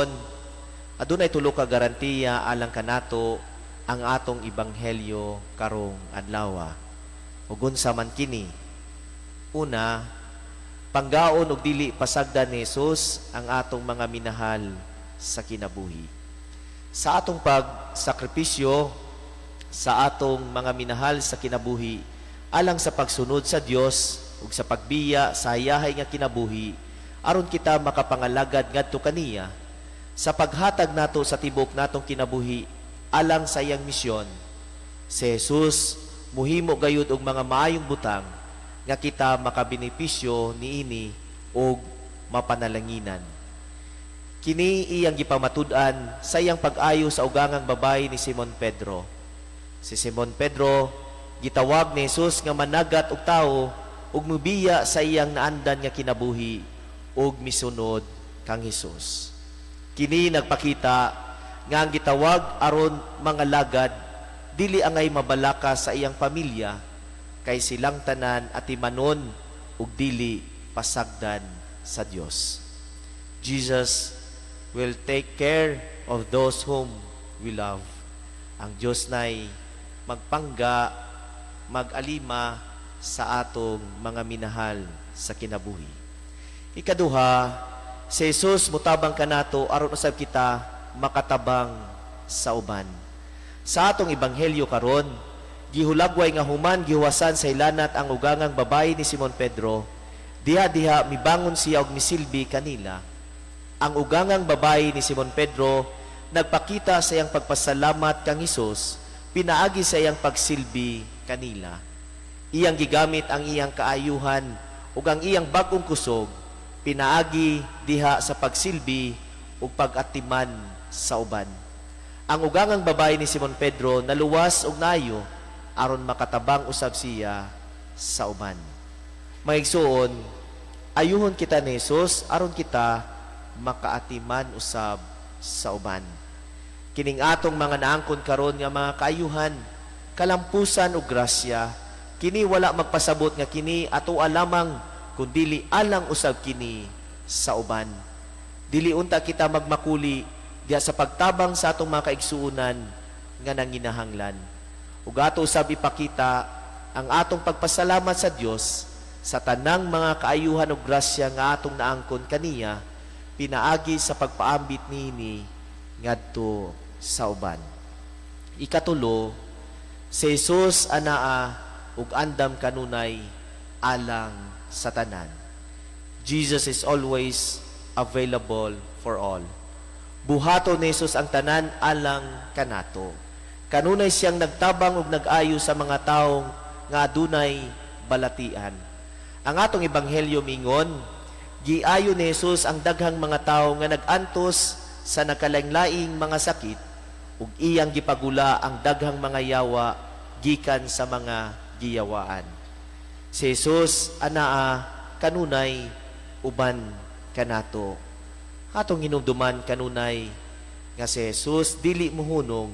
misyon, adunay tulo ka garantiya alang kanato ang atong ebanghelyo karong adlaw. Ug unsa man kini? Una, panggaon og dili pasagdan ni Jesus ang atong mga minahal sa kinabuhi. Sa atong pagsakripisyo sa atong mga minahal sa kinabuhi alang sa pagsunod sa Dios ug sa pagbiya sa hayahay nga kinabuhi aron kita makapangalagad ngadto kaniya sa paghatag nato sa tibok natong kinabuhi alang sa iyang misyon. Si Jesus muhimo gayud og mga maayong butang nga kita makabenepisyo niini og mapanalanginan. Kini iyang gipamatud-an sa iyang pag-ayo sa ugangang babayi ni Simon Pedro. Si Simon Pedro gitawag ni Jesus nga managat og tawo ug mubiya sa iyang naandan nga kinabuhi ug misunod kang Jesus. Kini nagpakita nga ang gitawag aron mga lagad dili angay mabalaka sa iyang pamilya kay silang tanan atimanon ug dili pasagdan sa Dios. Jesus will take care of those whom we love. Ang Dios nay magpangga, mag-alima sa atong mga minahal sa kinabuhi. Ikaduha, si Jesus mutabang kanato aron usab kita makatabang sa uban. Sa atong ebanghelyo karon, gihulagway nga human gihuwasan sa ilanat ang ugangang babayi ni Simon Pedro, diha-diha mibangon siya og misilbi kanila. Ang ugangang babayi ni Simon Pedro nagpakita sa iyang pagpasalamat kang Hesus, pinaagi sa iyang pagsilbi kanila. Iyang gigamit ang iyang kaayuhan ug ang iyang bag-ong kusog, pinaagi diha sa pagsilbi ug pag-atiman sa uban. Ang ugangang babayi ni Simon Pedro naluwas og nayo aron makatabang usab siya sa uban. Maigsuon, ayuhon kita ni Jesus aron kita makaatiman usab sa uban. Kining atong mga naangkon karon nga mga kaayuhan, kalampusan ug grasya, kini wala magpasabot nga kini ato lamang kundili alang usab kini sa uban. Dili unta kita magmakuli diha sa pagtabang sa atong mga kaigsuonan nga nanginahanglan. Ug ato usab ipakita ang atong pagpasalamat sa Dios sa tanang mga kaayuhan ug grasya nga atong naangkon kaniya, pinaagi sa pagpaambit niini ngadto sa uban. Ikatulo, si Jesus anaa ug andam kanunay alang sa tanan. Jesus is always available for all. Buhaton ni Jesus ang tanan alang kanato. Kanunay siyang nagtabang ug nag-ayo sa mga taong nga adunay balatian. Ang atong ebanghelyo mingon, giayo ni Jesus ang daghang mga tawo nga nag-antos sa nakalain-laing mga sakit ug iyang gipagula ang daghang mga yawa gikan sa mga giyawaan. Si Jesus anaa kanunay uban kanato. Atong hinumduman kanunay nga si Jesus dili mohunong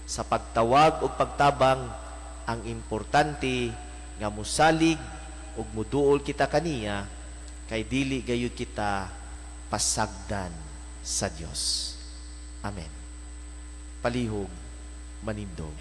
sa pagtawag ug pagtabang, ang importante nga musalig ug muduol kita kaniya kay dili gayud kita pasagdan sa Dios. Amen. Palihog manindog.